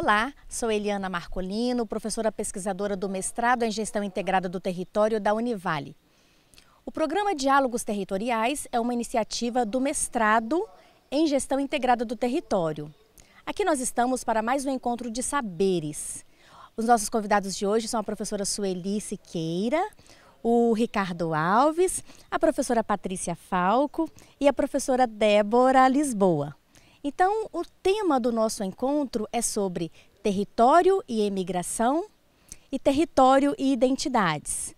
Olá, sou Eliana Marcolino, professora pesquisadora do mestrado em Gestão Integrada do Território da Univale. O programa Diálogos Territoriais é uma iniciativa do mestrado em Gestão Integrada do Território. Aqui nós estamos para mais um encontro de saberes. Os nossos convidados de hoje são a professora Sueli Siqueira, o Ricardo Alves, a professora Patrícia Falco e a professora Débora Lisboa. Então, o tema do nosso encontro é sobre território e imigração e território e identidades.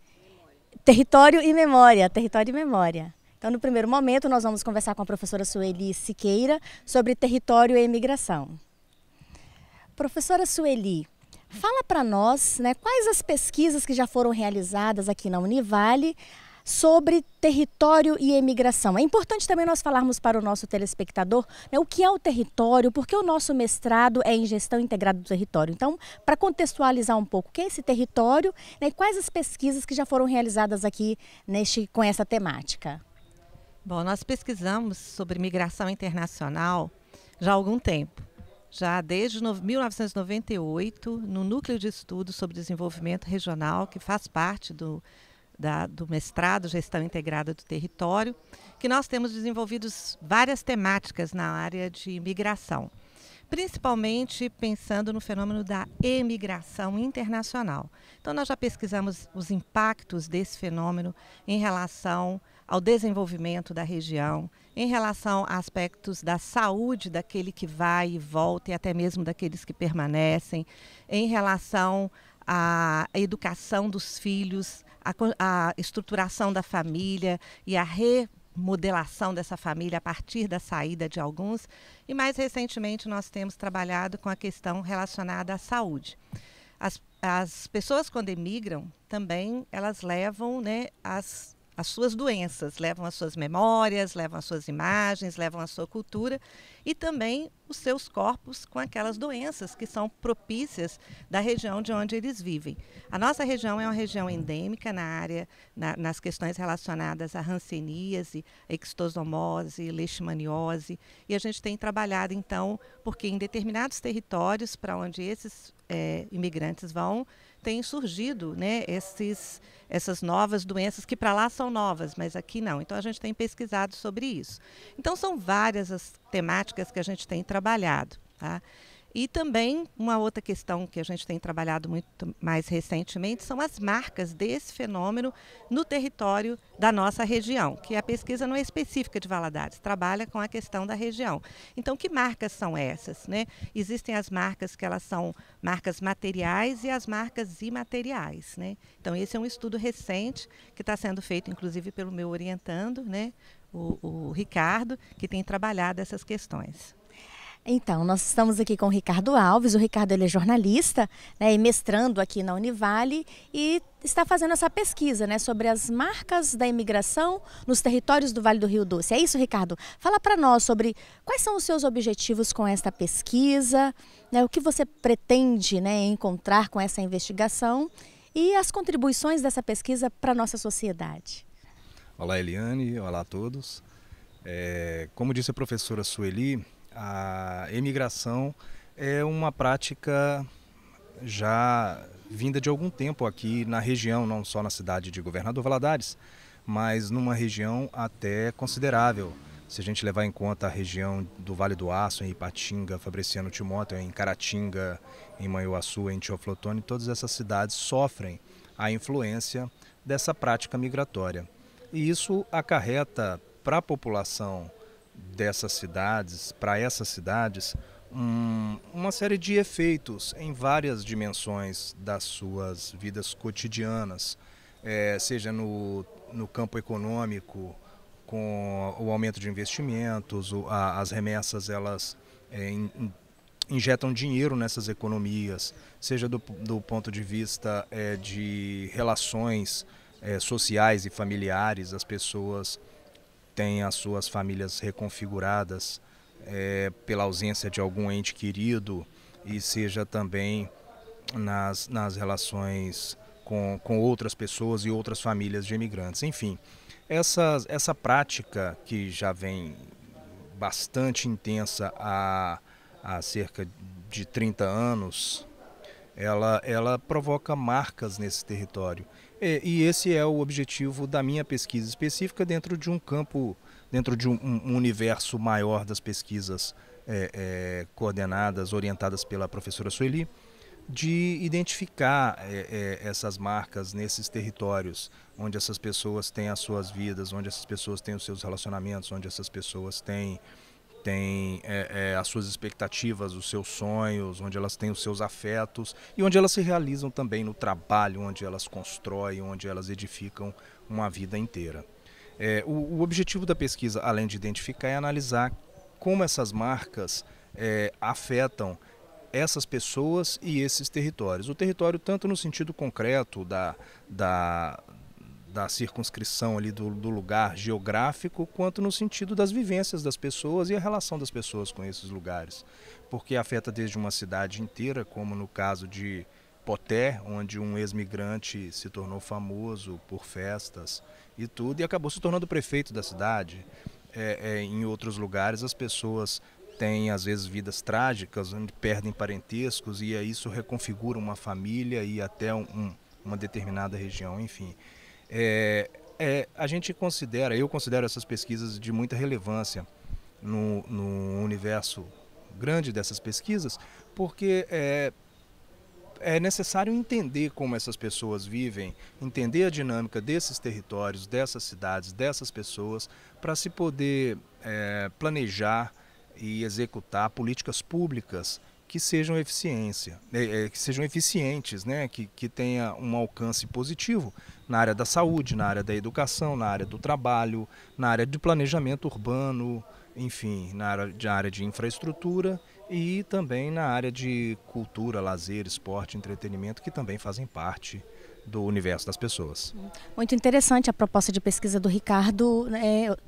Território e memória, território e memória. Então, no primeiro momento, nós vamos conversar com a professora Sueli Siqueira sobre território e imigração. Professora Sueli, fala para nós, quais as pesquisas que já foram realizadas aqui na Univale sobre território e imigração. É importante também nós falarmos para o nosso telespectador o que é o território, porque o nosso mestrado é em Gestão Integrada do Território. Então, para contextualizar um pouco o que é esse território, e quais as pesquisas que já foram realizadas aqui com essa temática. Bom, nós pesquisamos sobre migração internacional já há algum tempo. Já desde 1998, no Núcleo de Estudos sobre Desenvolvimento Regional, que faz parte do mestrado Gestão Integrada do Território, que nós temos desenvolvido várias temáticas na área de migração, principalmente pensando no fenômeno da emigração internacional. Então, nós já pesquisamos os impactos desse fenômeno em relação ao desenvolvimento da região, em relação a aspectos da saúde daquele que vai e volta e até mesmo daqueles que permanecem, em relação à educação dos filhos, a estruturação da família e a remodelação dessa família a partir da saída de alguns. E mais recentemente nós temos trabalhado com a questão relacionada à saúde. As pessoas quando emigram também elas levam as suas doenças, levam as suas memórias, levam as suas imagens, levam a sua cultura e também os seus corpos com aquelas doenças que são propícias da região de onde eles vivem. A nossa região é uma região endêmica nas questões relacionadas à hanseníase, extosomose, leishmaniose, e a gente tem trabalhado então, porque em determinados territórios para onde esses imigrantes vão, têm surgido essas novas doenças que para lá são novas, mas aqui não. Então a gente tem pesquisado sobre isso. Então são várias as temáticas que a gente tem trabalhado, tá? E também uma outra questão que a gente tem trabalhado muito mais recentemente são as marcas desse fenômeno no território da nossa região, que a pesquisa não é específica de Valadares, trabalha com a questão da região. Então, que marcas são essas, Existem as marcas que elas são marcas materiais e as marcas imateriais, Então, esse é um estudo recente que está sendo feito, inclusive, pelo meu orientando, o Ricardo, que tem trabalhado essas questões. Então, nós estamos aqui com o Ricardo Alves. O Ricardo ele é jornalista e mestrando aqui na Univale e está fazendo essa pesquisa sobre as marcas da imigração nos territórios do Vale do Rio Doce. É isso, Ricardo? Fala para nós sobre quais são os seus objetivos com esta pesquisa, o que você pretende encontrar com essa investigação e as contribuições dessa pesquisa para a nossa sociedade. Olá, Eliane. Olá a todos. Como disse a professora Sueli, a emigração é uma prática já vinda de algum tempo aqui na região, não só na cidade de Governador Valadares, mas numa região até considerável. Se a gente levar em conta a região do Vale do Aço, em Ipatinga, Fabriciano Timóteo, em Caratinga, em Manhuaçu, em Teoflotone, todas essas cidades sofrem a influência dessa prática migratória. E isso acarreta para a população dessas cidades, para essas cidades, uma série de efeitos em várias dimensões das suas vidas cotidianas, seja no campo econômico, com o aumento de investimentos, as remessas elas injetam dinheiro nessas economias, seja do ponto de vista de relações sociais e familiares, as pessoas têm as suas famílias reconfiguradas pela ausência de algum ente querido, e seja também nas relações com outras pessoas e outras famílias de imigrantes. Enfim, essa prática que já vem bastante intensa há cerca de 30 anos, ela provoca marcas nesse território. E esse é o objetivo da minha pesquisa específica dentro de um campo, dentro de um universo maior das pesquisas coordenadas, orientadas pela professora Sueli, de identificar essas marcas nesses territórios, onde essas pessoas têm as suas vidas, onde essas pessoas têm os seus relacionamentos, onde essas pessoas têm as suas expectativas, os seus sonhos, onde elas têm os seus afetos e onde elas se realizam também no trabalho, onde elas constroem, onde elas edificam uma vida inteira. O objetivo da pesquisa, além de identificar, é analisar como essas marcas afetam essas pessoas e esses territórios. O território tanto no sentido concreto da circunscrição ali do lugar geográfico, quanto no sentido das vivências das pessoas e a relação das pessoas com esses lugares. Porque afeta desde uma cidade inteira, como no caso de Poté, onde um ex-migrante se tornou famoso por festas e tudo, e acabou se tornando prefeito da cidade. Em outros lugares as pessoas têm às vezes vidas trágicas, onde perdem parentescos e aí isso reconfigura uma família e até uma determinada região, enfim. Eu considero essas pesquisas de muita relevância no universo grande dessas pesquisas, porque é necessário entender como essas pessoas vivem, entender a dinâmica desses territórios, dessas cidades, dessas pessoas, para se poder planejar e executar políticas públicas que sejam eficientes, né? Que tenha um alcance positivo na área da saúde, na área da educação, na área do trabalho, na área de planejamento urbano, enfim, na área de infraestrutura e também na área de cultura, lazer, esporte, entretenimento, que também fazem parte do universo das pessoas. Muito interessante a proposta de pesquisa do Ricardo,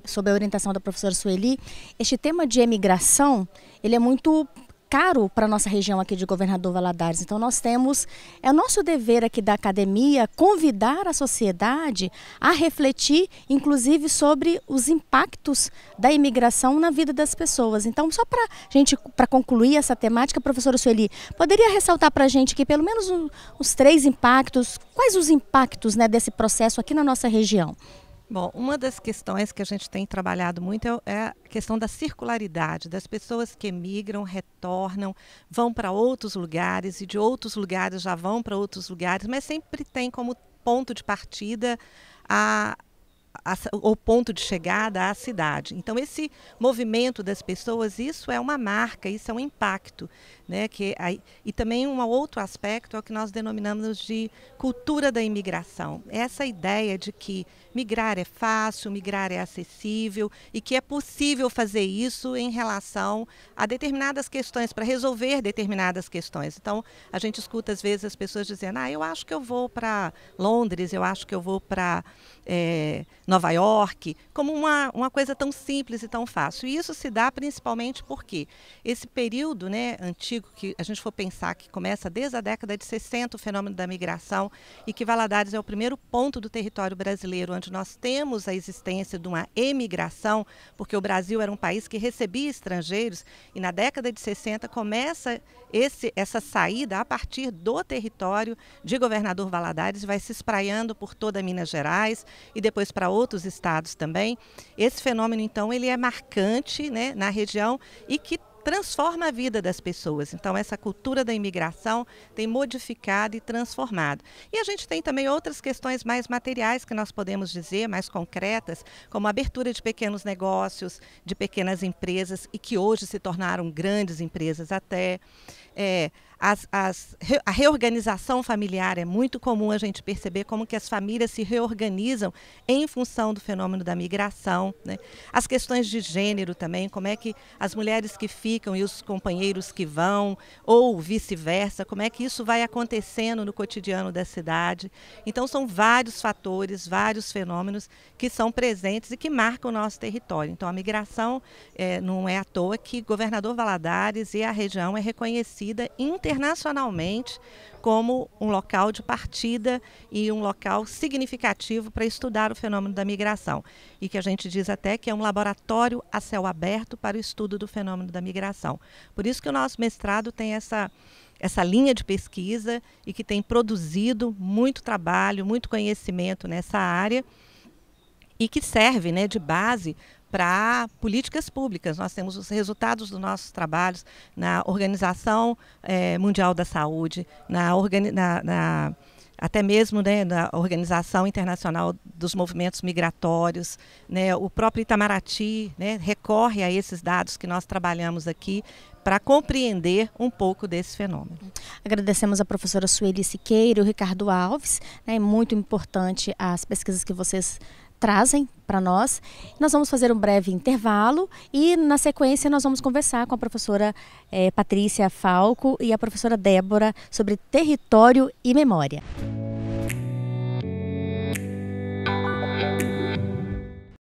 sob a orientação da professora Sueli. Este tema de emigração, ele é muito caro para a nossa região aqui de Governador Valadares. Então é nosso dever aqui da academia convidar a sociedade a refletir, inclusive, sobre os impactos da imigração na vida das pessoas. Então, só para concluir essa temática, professora Sueli, poderia ressaltar para a gente aqui pelo menos os 3 impactos, quais os impactos, né, desse processo aqui na nossa região? Bom, uma das questões que a gente tem trabalhado muito é a questão da circularidade, das pessoas que emigram, retornam, vão para outros lugares e de outros lugares já vão para outros lugares, mas sempre tem como ponto de partida o ponto de chegada à cidade. Então, esse movimento das pessoas, isso é uma marca, isso é um impacto, né? E também um outro aspecto é o que nós denominamos de cultura da imigração. Essa ideia de que migrar é fácil, migrar é acessível e que é possível fazer isso em relação a determinadas questões, para resolver determinadas questões. Então, a gente escuta às vezes as pessoas dizendo: eu acho que eu vou para Londres, eu acho que eu vou para Nova York, como uma coisa tão simples e tão fácil. E isso se dá principalmente porque esse período, né, antigo, que a gente for pensar que começa desde a década de 60, o fenômeno da migração, e que Valadares é o primeiro ponto do território brasileiro onde nós temos a existência de uma emigração, porque o Brasil era um país que recebia estrangeiros, e na década de 60 começa essa saída a partir do território de Governador Valadares, vai se espraiando por toda Minas Gerais e depois para outros estados também. Esse fenômeno, então, ele é marcante, né, na região e que transforma a vida das pessoas. Então, essa cultura da imigração tem modificado e transformado. E a gente tem também outras questões mais materiais que nós podemos dizer, mais concretas, como a abertura de pequenos negócios, de pequenas empresas, e que hoje se tornaram grandes empresas até. A reorganização familiar, é muito comum a gente perceber como que as famílias se reorganizam em função do fenômeno da migração, né? As questões de gênero também, como é que as mulheres que ficam e os companheiros que vão, ou vice-versa, como é que isso vai acontecendo no cotidiano da cidade. Então, são vários fatores, vários fenômenos que são presentes e que marcam o nosso território. Então, a migração não é à toa que Governador Valadares e a região é reconhecida reconhecida internacionalmente como um local de partida e um local significativo para estudar o fenômeno da migração. E que a gente diz até que é um laboratório a céu aberto para o estudo do fenômeno da migração. Por isso que o nosso mestrado tem essa linha de pesquisa e que tem produzido muito trabalho, muito conhecimento nessa área e que serve, né, de base para políticas públicas. Nós temos os resultados dos nossos trabalhos na Organização Mundial da Saúde, até mesmo, né, na Organização Internacional dos Movimentos Migratórios, né, o próprio Itamaraty, né, recorre a esses dados que nós trabalhamos aqui para compreender um pouco desse fenômeno. Agradecemos a professora Sueli Siqueira e o Ricardo Alves, né, muito importante as pesquisas que vocês trazem para nós. Nós vamos fazer um breve intervalo e, na sequência, nós vamos conversar com a professora Patrícia Falco e a professora Débora sobre território e memória.